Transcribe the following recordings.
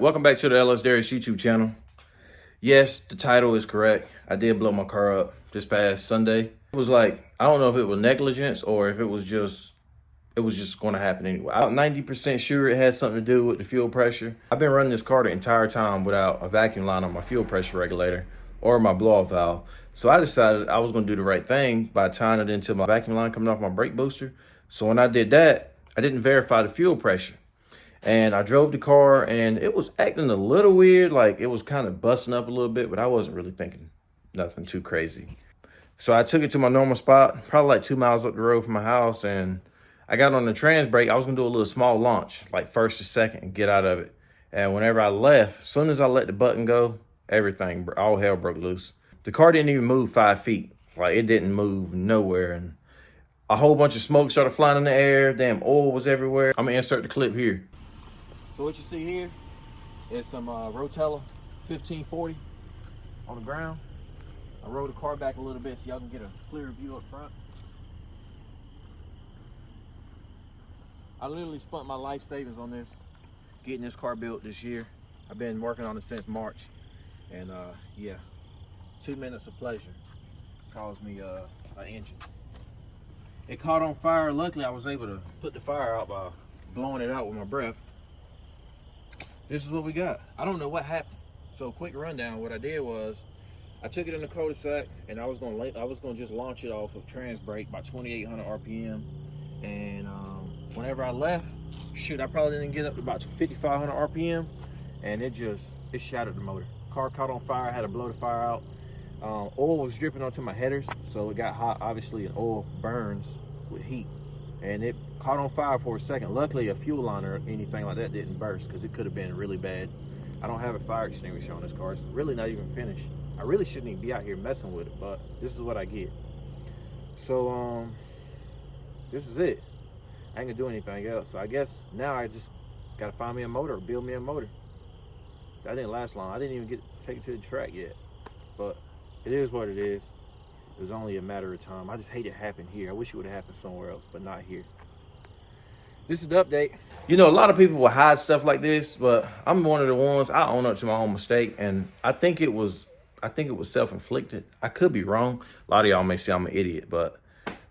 Welcome back to the Darrious YouTube channel. Yes, the title is correct. I did blow my car up this past Sunday. It was like, I don't know if it was negligence or if it was just going to happen anyway. I'm 90% sure it had something to do with the fuel pressure. I've been running this car the entire time without a vacuum line on my fuel pressure regulator or my blow-off valve. So I decided I was going to do the right thing by tying it into my vacuum line coming off my brake booster. So when I did that, I didn't verify the fuel pressure. And I drove the car and it was acting a little weird. Like it was kind of busting up a little bit, but I wasn't really thinking nothing too crazy. So I took it to my normal spot, probably like 2 miles up the road from my house. And I got on the trans brake. I was gonna do a little small launch, like first to second, and get out of it. And whenever I left, as soon as I let the button go, everything, all hell broke loose. The car didn't even move 5 feet. Like it didn't move nowhere. And a whole bunch of smoke started flying in the air. Damn oil was everywhere. I'm gonna insert the clip here. So what you see here is some Rotella 1540 on the ground. I rolled the car back a little bit so y'all can get a clear view up front. I literally spent my life savings on this, getting this car built this year. I've been working on it since March. And yeah, 2 minutes of pleasure caused me an engine. It caught on fire. Luckily, I was able to put the fire out by blowing it out with my breath. This is what we got. I don't know what happened. So quick rundown. What I did was I took it in the cul-de-sac and I was gonna just launch it off of trans brake by 2,800 RPM. And whenever I left, shoot, I probably didn't get up to about 5,500 RPM, and it shattered the motor. Car caught on fire. I had to blow the fire out. Oil was dripping onto my headers, so it got hot. Obviously, oil burns with heat. And it caught on fire for a second. Luckily, a fuel line or anything like that didn't burst because it could have been really bad. I don't have a fire extinguisher on this car. It's really not even finished. I really shouldn't even be out here messing with it, but this is what I get. So, this is it. I ain't gonna do anything else. So I guess now I just gotta find me a motor or build me a motor. That didn't last long. I didn't even take it to the track yet. But it is what it is. It was only a matter of time. I just hate it happened here. I wish it would have happened somewhere else, but not here. This is the update. You know, a lot of people will hide stuff like this, but I'm one of the ones. I own up to my own mistake, and I think it was self-inflicted. I could be wrong. A lot of y'all may say I'm an idiot, but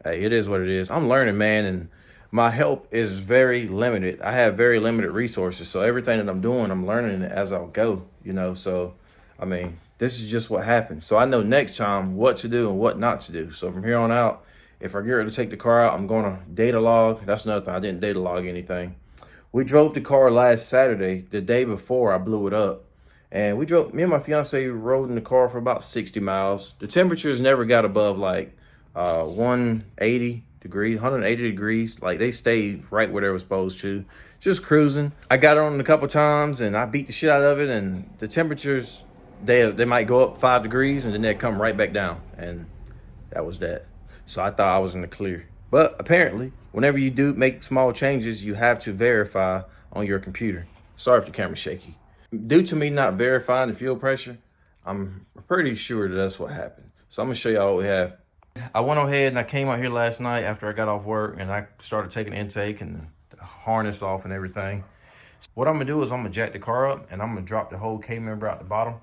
hey, it is what it is. I'm learning, man, and my help is very limited. I have very limited resources, so everything that I'm doing, I'm learning it as I'll go, you know. So, I mean, this is just what happened. So I know next time what to do and what not to do. So from here on out, if I get ready to take the car out, I'm going to data log. That's another thing. I didn't data log anything. We drove the car last Saturday, the day before I blew it up. And me and my fiance rode in the car for about 60 miles. The temperatures never got above like 180 degrees. Like they stayed right where they were supposed to. Just cruising. I got on a couple times and I beat the shit out of it, and the temperatures, they might go up 5 degrees and then they come right back down, and that was that. So I thought I was in the clear, but apparently whenever you do make small changes, you have to verify on your computer. Sorry if the camera's shaky. Due to me not verifying the fuel pressure, I'm pretty sure that's what happened. So I'm gonna show y'all what we have. I went ahead and I came out here last night after I got off work, and I started taking intake and the harness off and everything. What I'm gonna do is I'm gonna jack the car up and I'm gonna drop the whole K-member out the bottom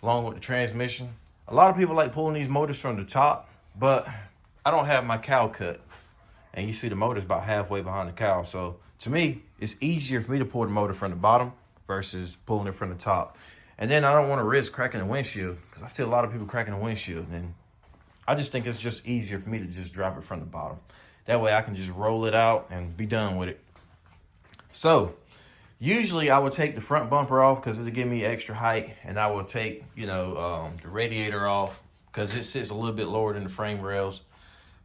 along with the transmission. A lot of people like pulling these motors from the top, but I don't have my cowl cut. And you see the motor's about halfway behind the cowl. So to me, it's easier for me to pull the motor from the bottom versus pulling it from the top. And then I don't want to risk cracking the windshield because I see a lot of people cracking the windshield. And I just think it's just easier for me to just drop it from the bottom. That way I can just roll it out and be done with it. So usually I would take the front bumper off because it'll give me extra height, and I will take, the radiator off because it sits a little bit lower than the frame rails.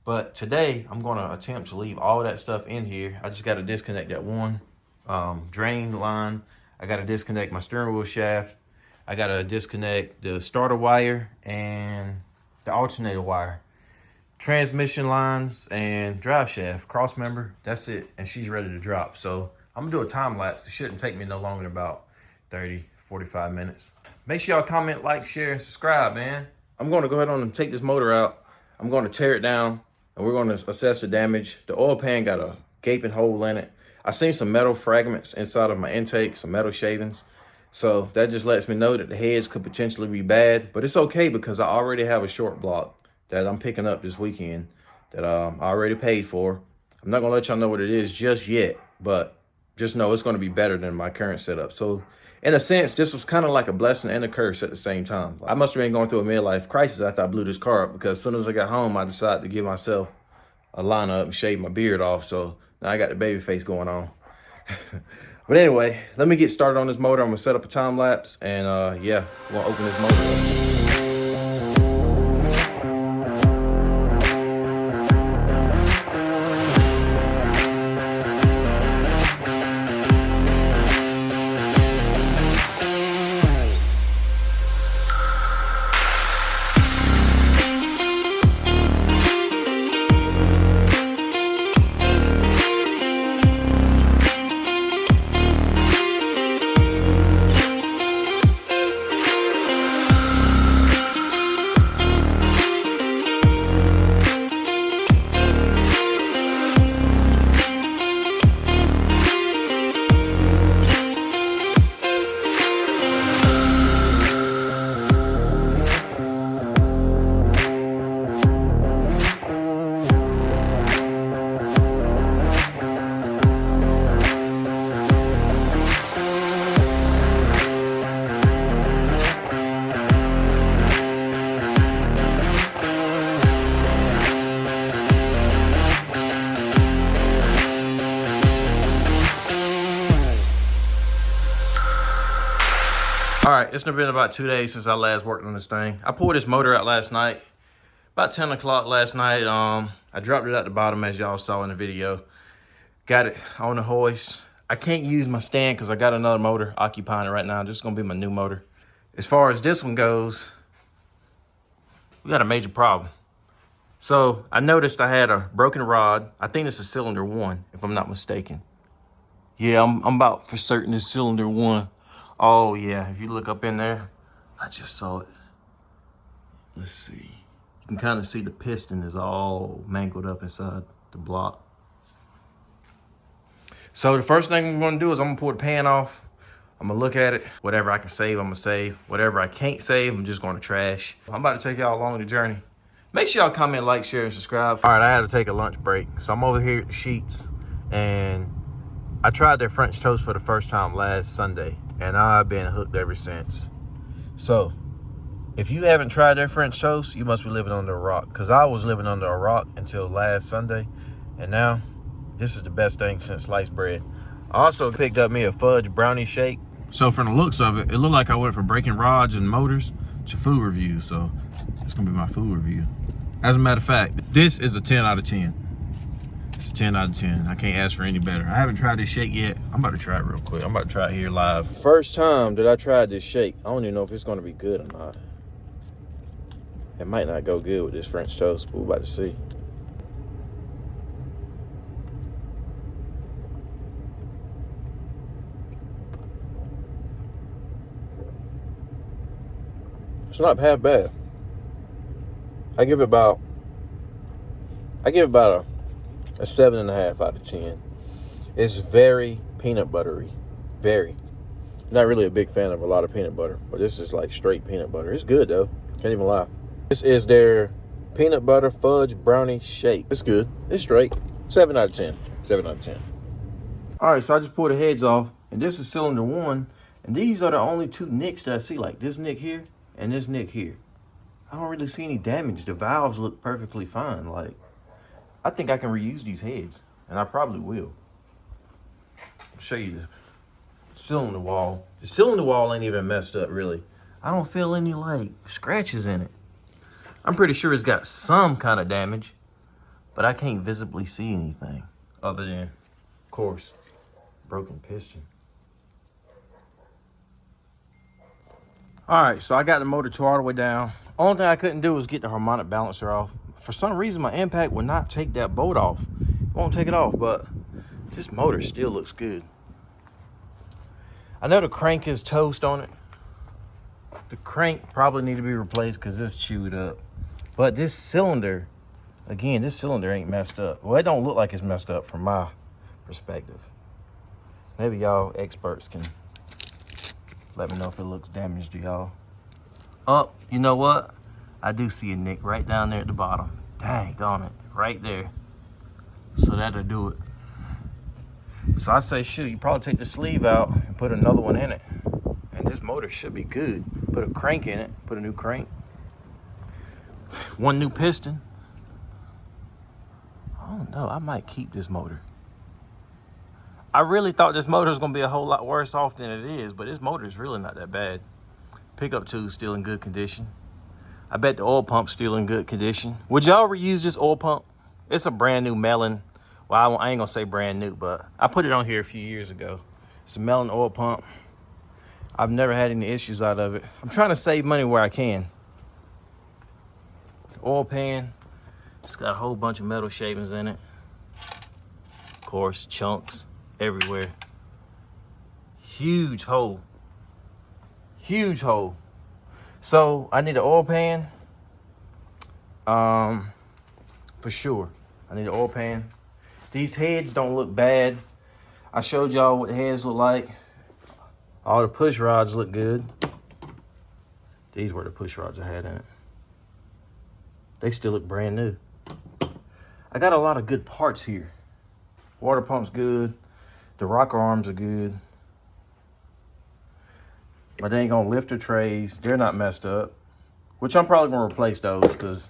But today I'm going to attempt to leave all that stuff in here. I just got to disconnect that one drain line. I got to disconnect my steering wheel shaft. I got to disconnect the starter wire and the alternator wire, transmission lines, and drive shaft, cross member. That's it, and she's ready to drop. So I'm gonna do a time lapse. It shouldn't take me no longer than about 30, 45 minutes. Make sure y'all comment, like, share, and subscribe, man. I'm gonna go ahead on and take this motor out. I'm gonna tear it down, and we're gonna assess the damage. The oil pan got a gaping hole in it. I seen some metal fragments inside of my intake, some metal shavings. So that just lets me know that the heads could potentially be bad, but it's okay because I already have a short block that I'm picking up this weekend that I already paid for. I'm not gonna let y'all know what it is just yet, but just know it's gonna be better than my current setup. So in a sense, this was kind of like a blessing and a curse at the same time. I must have been going through a midlife crisis after I blew this car up, because as soon as I got home, I decided to give myself a lineup and shave my beard off. So now I got the baby face going on. But anyway, let me get started on this motor. I'm gonna set up a time lapse and yeah, we're gonna open this motor up. All right, it's been about 2 days since I last worked on this thing. I pulled this motor out last night, about 10 o'clock last night. I dropped it at the bottom as y'all saw in the video. Got it on the hoist. I can't use my stand because I got another motor occupying it right now. This is gonna be my new motor. As far as this one goes, we got a major problem. So I noticed I had a broken rod. I think it's a cylinder 1, if I'm not mistaken. Yeah, I'm about for certain it's cylinder 1. Oh yeah, if you look up in there, I just saw it. Let's see. You can kind of see the piston is all mangled up inside the block. So the first thing I'm gonna do is I'm gonna pull the pan off. I'm gonna look at it. Whatever I can save, I'm gonna save. Whatever I can't save, I'm just gonna trash. I'm about to take y'all along the journey. Make sure y'all comment, like, share, and subscribe. All right, I had to take a lunch break. So I'm over here at the Sheets, and I tried their French toast for the first time last Sunday, and I've been hooked ever since. So if you haven't tried their French toast, you must be living under a rock, because I was living under a rock until last Sunday, and now this is the best thing since sliced bread. I also picked up me a fudge brownie shake. So from the looks of it, it looked like I went from breaking rods and motors to food reviews. So it's gonna be my food review. As a matter of fact, this is a 10 out of 10. It's a 10 out of 10. I can't ask for any better. I haven't tried this shake yet. I'm about to try it real quick. I'm about to try it here live. First time that I tried this shake. I don't even know if it's gonna be good or not. It might not go good with this French toast, but we're about to see. It's not half bad. I give it about a 7.5 out of 10. It's very peanut buttery. Very. Not really a big fan of a lot of peanut butter, but this is like straight peanut butter. It's good though. Can't even lie. This is their peanut butter fudge brownie shake. It's good. It's straight. 7 out of 10. 7 out of 10. All right, so I just pulled the heads off, and this is cylinder 1, and these are the only 2 nicks that I see, like this nick here and this nick here. I don't really see any damage. The valves look perfectly fine. Like, I think I can reuse these heads, and I probably will. I'll show you the cylinder wall. The cylinder wall ain't even messed up, really. I don't feel any, like, scratches in it. I'm pretty sure it's got some kind of damage, but I can't visibly see anything other than, of course, broken piston. All right, so I got the motor tore all the way down. Only thing I couldn't do was get the harmonic balancer off. For some reason, my impact would not take that bolt off. It won't take it off, but this motor still looks good. I know the crank is toast on it. The crank probably need to be replaced because it's chewed up. But this cylinder, again, this cylinder ain't messed up. Well, it don't look like it's messed up from my perspective. Maybe y'all experts can Let me know if it looks damaged to y'all. Oh, you know what? I do see a nick right down there at the bottom. Dang on it, right there. So that'll do it. So I say, shoot, you probably take the sleeve out and put another one in it. And this motor should be good. Put a crank in it, put a new crank. One new piston. I don't know, I might keep this motor. I really thought this motor was gonna be a whole lot worse off than it is, but this motor is really not that bad. Pickup tube's still in good condition. I bet the oil pump's still in good condition. Would y'all reuse this oil pump? It's a brand new Melon. Well, I ain't gonna say brand new, but I put it on here a few years ago. It's a Melon oil pump. I've never had any issues out of it. I'm trying to save money where I can. Oil pan. It's got a whole bunch of metal shavings in it. Of course, chunks everywhere. Huge hole. Huge hole. So I need an oil pan. For sure. I need an oil pan. These heads don't look bad. I showed y'all what the heads look like. All the push rods look good. These were the push rods I had in it. They still look brand new. I got a lot of good parts here. Water pump's good. The rocker arms are good. But they ain't gonna lifter trays. They're not messed up. Which I'm probably gonna replace those because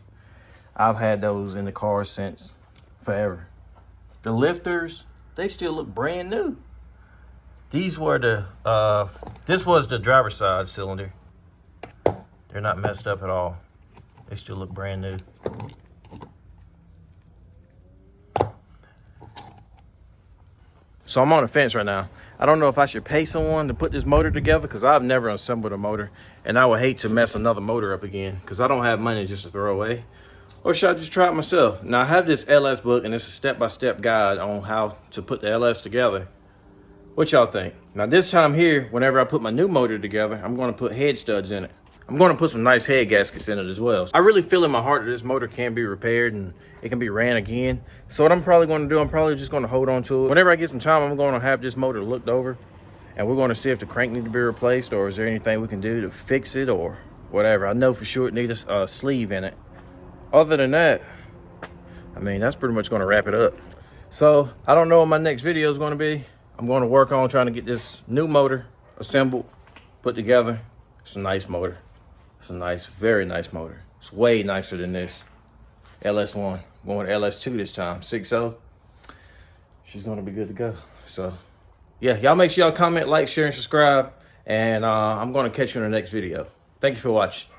I've had those in the car since forever. The lifters, they still look brand new. These were the, this was the driver's side cylinder. They're not messed up at all. They still look brand new. So I'm on the fence right now. I don't know if I should pay someone to put this motor together because I've never assembled a motor and I would hate to mess another motor up again because I don't have money just to throw away. Or should I just try it myself? Now I have this LS book and it's a step-by-step guide on how to put the LS together. What y'all think? Now this time here, whenever I put my new motor together, I'm gonna put head studs in it. I'm gonna put some nice head gaskets in it as well. I really feel in my heart that this motor can be repaired and it can be ran again. So what I'm probably gonna do, I'm probably just gonna hold on to it. Whenever I get some time, I'm gonna have this motor looked over and we're gonna see if the crank needs to be replaced or is there anything we can do to fix it or whatever. I know for sure it needs a sleeve in it. Other than that, I mean, that's pretty much gonna wrap it up. So I don't know what my next video is gonna be. I'm gonna work on trying to get this new motor assembled, put together. It's a nice motor. It's a nice, very nice motor. It's way nicer than this LS1. I'm going with LS2 this time, 6.0. She's gonna be good to go. So yeah, y'all make sure y'all comment, like, share, and subscribe. And I'm gonna catch you in the next video. Thank you for watching.